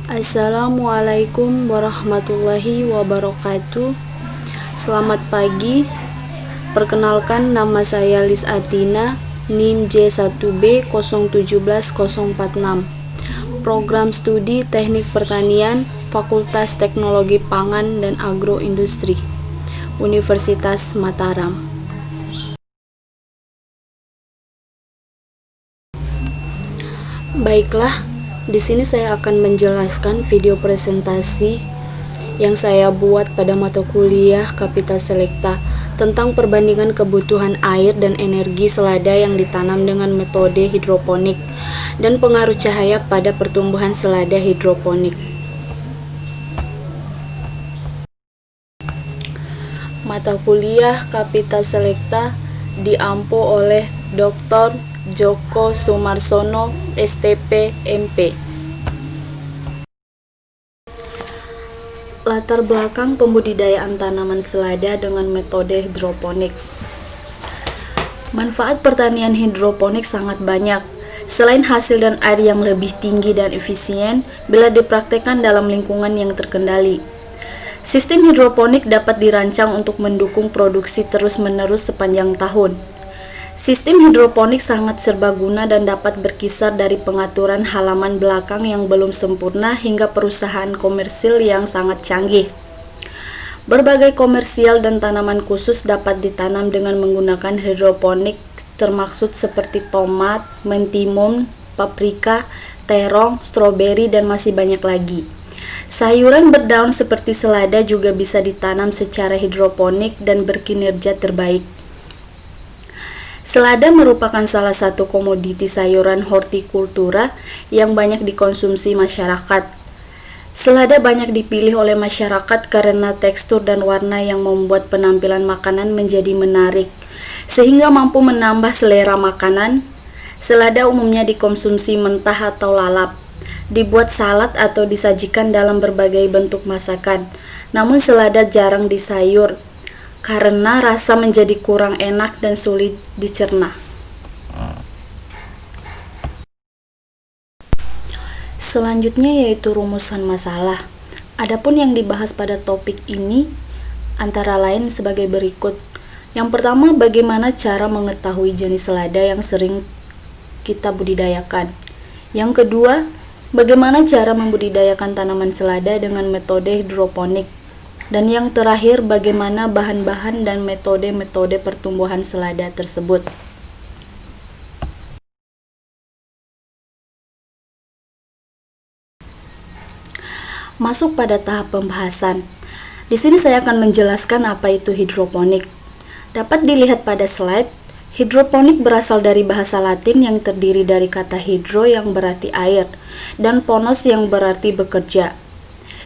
Assalamualaikum warahmatullahi wabarakatuh. Selamat pagi. Perkenalkan, nama saya Lis Atina, NIM J1B017046. Program Studi Teknik Pertanian, Fakultas Teknologi Pangan dan Agroindustri, Universitas Mataram. Baiklah, di sini saya akan menjelaskan video presentasi yang saya buat pada mata kuliah Kapital Selekta tentang perbandingan kebutuhan air dan energi selada yang ditanam dengan metode hidroponik dan pengaruh cahaya pada pertumbuhan selada hidroponik. Mata kuliah Kapital Selekta diampu oleh Dr. Djoko Soemarsono, STP, MP. Latar belakang pembudidayaan tanaman selada dengan metode hidroponik. Manfaat pertanian hidroponik sangat banyak. Selain hasil dan air yang lebih tinggi dan efisien bila dipraktekkan dalam lingkungan yang terkendali. Sistem hidroponik dapat dirancang untuk mendukung produksi terus-menerus sepanjang tahun. Sistem hidroponik sangat serbaguna dan dapat berkisar dari pengaturan halaman belakang yang belum sempurna hingga perusahaan komersil yang sangat canggih. Berbagai komersial dan tanaman khusus dapat ditanam dengan menggunakan hidroponik, termaksud seperti tomat, mentimun, paprika, terong, stroberi, dan masih banyak lagi. Sayuran berdaun seperti selada juga bisa ditanam secara hidroponik dan berkinerja terbaik. Selada merupakan salah satu komoditi sayuran hortikultura yang banyak dikonsumsi masyarakat. Selada banyak dipilih oleh masyarakat karena tekstur dan warna yang membuat penampilan makanan menjadi menarik, sehingga mampu menambah selera makanan. Selada umumnya dikonsumsi mentah atau lalap, dibuat salad atau disajikan dalam berbagai bentuk masakan. Namun selada jarang disayur karena rasa menjadi kurang enak dan sulit dicerna. Selanjutnya yaitu rumusan masalah. Adapun yang dibahas pada topik ini antara lain sebagai berikut. Yang pertama, bagaimana cara mengetahui jenis selada yang sering kita budidayakan. Yang kedua, bagaimana cara membudidayakan tanaman selada dengan metode hidroponik. Dan yang terakhir, bagaimana bahan-bahan dan metode-metode pertumbuhan selada tersebut. Masuk pada tahap pembahasan. Di sini saya akan menjelaskan apa itu hidroponik. Dapat dilihat pada slide, hidroponik berasal dari bahasa Latin yang terdiri dari kata hidro yang berarti air dan ponos yang berarti bekerja.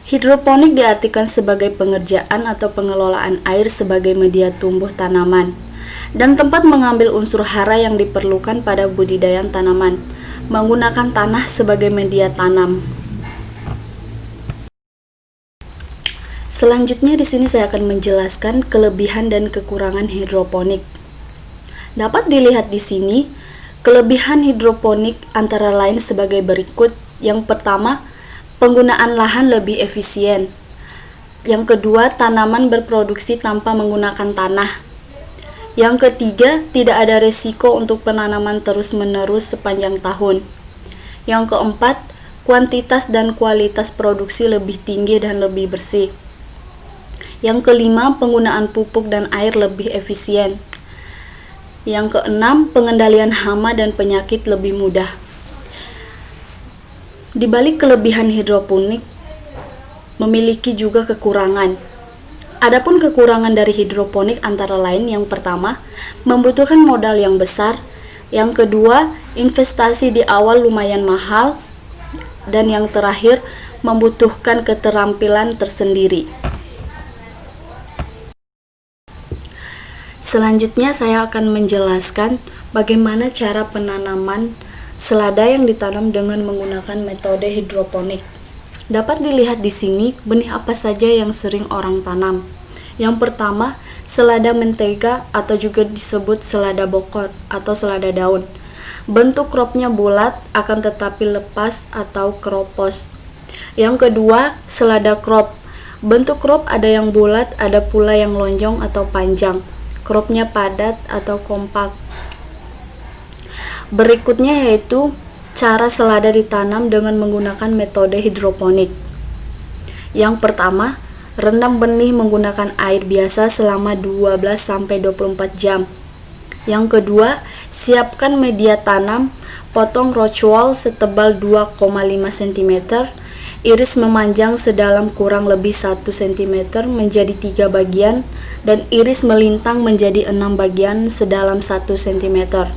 Hidroponik diartikan sebagai pengerjaan atau pengelolaan air sebagai media tumbuh tanaman dan tempat mengambil unsur hara yang diperlukan pada budidaya tanaman, menggunakan tanah sebagai media tanam. Selanjutnya di sini saya akan menjelaskan kelebihan dan kekurangan hidroponik. Dapat dilihat di sini, kelebihan hidroponik antara lain sebagai berikut. Yang pertama, penggunaan lahan lebih efisien. Yang kedua, tanaman berproduksi tanpa menggunakan tanah. Yang ketiga, tidak ada resiko untuk penanaman terus-menerus sepanjang tahun. Yang keempat, kuantitas dan kualitas produksi lebih tinggi dan lebih bersih. Yang kelima, penggunaan pupuk dan air lebih efisien. Yang keenam, pengendalian hama dan penyakit lebih mudah. Di balik kelebihan hidroponik memiliki juga kekurangan. Adapun kekurangan dari hidroponik antara lain, yang pertama, membutuhkan modal yang besar. Yang kedua, investasi di awal lumayan mahal. Dan yang terakhir, membutuhkan keterampilan tersendiri. Selanjutnya saya akan menjelaskan bagaimana cara penanaman selada yang ditanam dengan menggunakan metode hidroponik. Dapat dilihat di sini benih apa saja yang sering orang tanam. Yang pertama, selada mentega atau juga disebut selada bokor atau selada daun. Bentuk kropnya bulat akan tetapi lepas atau keropos. Yang kedua, selada crop. Bentuk crop ada yang bulat, ada pula yang lonjong atau panjang. Cropnya padat atau kompak. Berikutnya yaitu cara selada ditanam dengan menggunakan metode hidroponik. Yang pertama, rendam benih menggunakan air biasa selama 12-24 jam. Yang kedua, siapkan media tanam, potong rochwol setebal 2,5 cm, iris memanjang sedalam kurang lebih 1 cm menjadi 3 bagian, dan iris melintang menjadi 6 bagian sedalam 1 cm.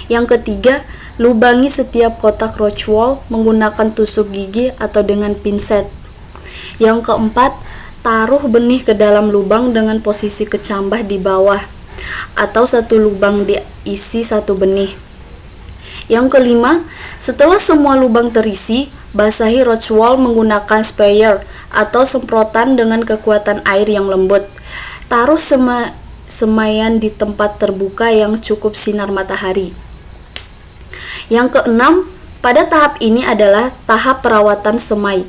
Yang ketiga, lubangi setiap kotak rochwol menggunakan tusuk gigi atau dengan pinset. Yang keempat, taruh benih ke dalam lubang dengan posisi kecambah di bawah, atau satu lubang diisi satu benih. Yang kelima, setelah semua lubang terisi, basahi rochwol menggunakan sprayer atau semprotan dengan kekuatan air yang lembut. Taruh semaian di tempat terbuka yang cukup sinar matahari. Yang keenam, pada tahap ini adalah tahap perawatan semai.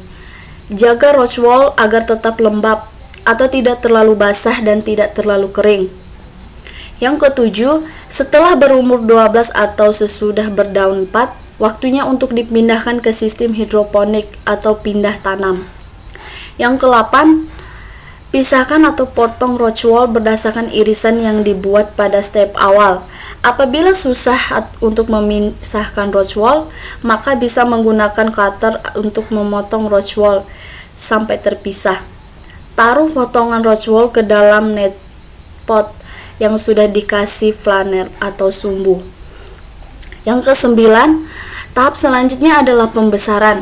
Jaga rochwol agar tetap lembab atau tidak terlalu basah dan tidak terlalu kering. Yang ketujuh, setelah berumur 12 atau sesudah berdaun 4, waktunya untuk dipindahkan ke sistem hidroponik atau pindah tanam. Yang ke-8, pisahkan atau potong rochwol berdasarkan irisan yang dibuat pada step awal. Apabila susah untuk memisahkan rochwol, maka bisa menggunakan cutter untuk memotong rochwol sampai terpisah. Taruh potongan rochwol ke dalam net pot yang sudah dikasih flanel atau sumbu. Yang ke-9, tahap selanjutnya adalah pembesaran.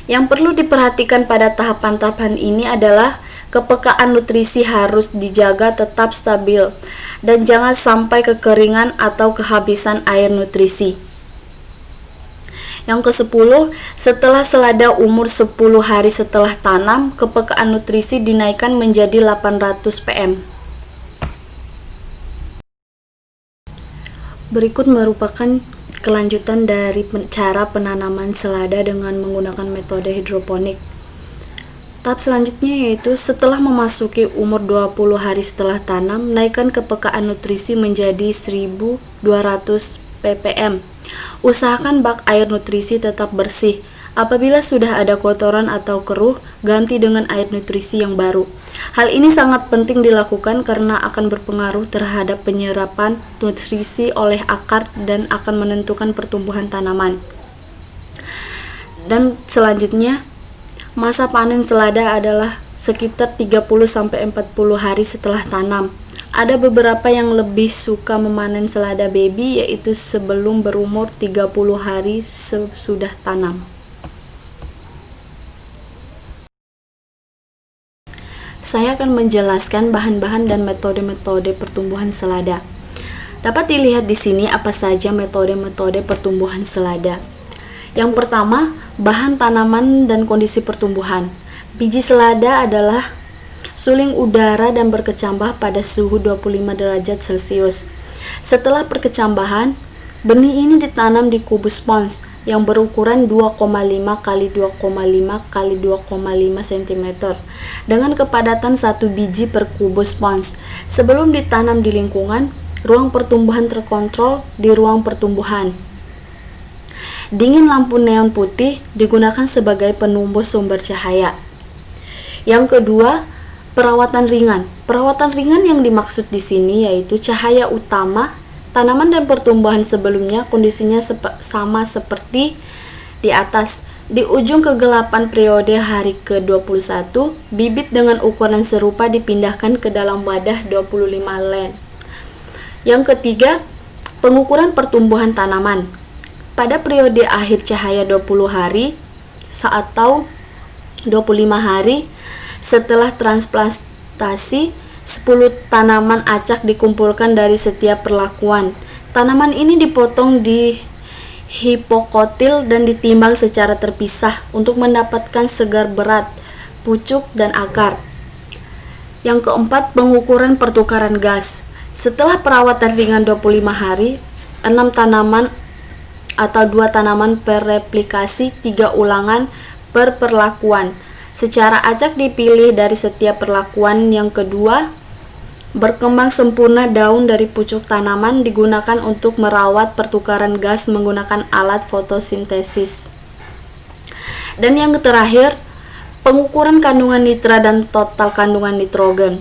Yang perlu diperhatikan pada tahapan-tahapan ini adalah kepekaan nutrisi harus dijaga tetap stabil dan jangan sampai kekeringan atau kehabisan air nutrisi. Yang ke-10, setelah selada umur 10 hari setelah tanam, kepekaan nutrisi dinaikkan menjadi 800 pm. Berikut merupakan kelanjutan dari cara penanaman selada dengan menggunakan metode hidroponik. Tahap selanjutnya yaitu setelah memasuki umur 20 hari setelah tanam, naikkan kepekaan nutrisi menjadi 1200 ppm. Usahakan bak air nutrisi tetap bersih. Apabila sudah ada kotoran atau keruh, ganti dengan air nutrisi yang baru. Hal ini sangat penting dilakukan karena akan berpengaruh terhadap penyerapan nutrisi oleh akar dan akan menentukan pertumbuhan tanaman. Dan selanjutnya, masa panen selada adalah sekitar 30-40 hari setelah tanam. Ada beberapa yang lebih suka memanen selada baby, yaitu sebelum berumur 30 hari sesudah tanam. Saya akan menjelaskan bahan-bahan dan metode-metode pertumbuhan selada. Dapat dilihat di sini apa saja metode-metode pertumbuhan selada. Yang pertama, bahan tanaman dan kondisi pertumbuhan. Biji selada adalah suling udara dan berkecambah pada suhu 25 derajat Celcius. Setelah perkecambahan, benih ini ditanam di kubus spons yang berukuran 2,5 x 2,5 x 2,5 cm dengan kepadatan 1 biji per kubus spons. Sebelum ditanam di lingkungan, ruang pertumbuhan terkontrol di ruang pertumbuhan. Dingin lampu neon putih digunakan sebagai penumbuh sumber cahaya. Yang kedua, perawatan ringan. Perawatan ringan yang dimaksud di sini yaitu cahaya utama tanaman dan pertumbuhan sebelumnya kondisinya sama seperti di atas. Di ujung kegelapan periode hari ke-21, bibit dengan ukuran serupa dipindahkan ke dalam wadah 25 len. Yang ketiga, pengukuran pertumbuhan tanaman. Pada periode akhir cahaya 20 hari atau 25 hari setelah transplantasi, 10 tanaman acak dikumpulkan dari setiap perlakuan. Tanaman ini dipotong di hipokotil dan ditimbang secara terpisah untuk mendapatkan segar berat, pucuk, dan akar. Yang keempat, pengukuran pertukaran gas. Setelah perawatan ringan 25 hari, 6 tanaman atau 2 tanaman per replikasi 3 ulangan per perlakuan. Secara acak dipilih dari setiap perlakuan. Yang kedua, berkembang sempurna daun dari pucuk tanaman digunakan untuk merawat pertukaran gas menggunakan alat fotosintesis. Dan yang terakhir, pengukuran kandungan nitra dan total kandungan nitrogen.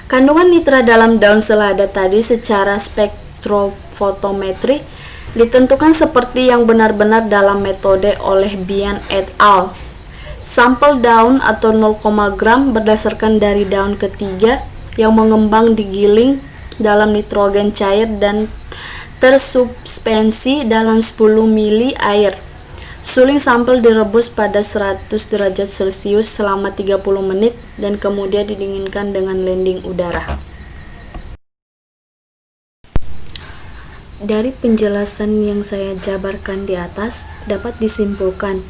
Kandungan nitra dalam daun selada tadi secara spektrofotometri ditentukan seperti yang benar-benar dalam metode oleh Bian et al. Sampel daun atau 0, gram berdasarkan dari daun ketiga yang mengembang digiling dalam nitrogen cair dan tersubspensi dalam 10 mili air. Suling sampel direbus pada 100 derajat Celcius selama 30 menit dan kemudian didinginkan dengan landing udara. Dari penjelasan yang saya jabarkan di atas, dapat disimpulkan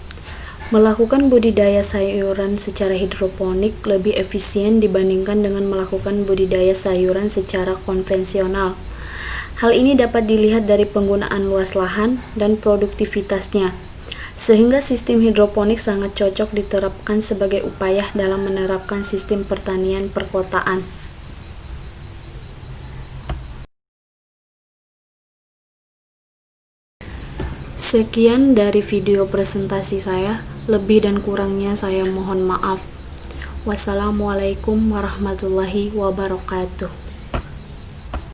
melakukan budidaya sayuran secara hidroponik lebih efisien dibandingkan dengan melakukan budidaya sayuran secara konvensional. Hal ini dapat dilihat dari penggunaan luas lahan dan produktivitasnya, sehingga sistem hidroponik sangat cocok diterapkan sebagai upaya dalam menerapkan sistem pertanian perkotaan. Sekian dari video presentasi saya. Lebih dan kurangnya saya mohon maaf. Wassalamualaikum warahmatullahi wabarakatuh.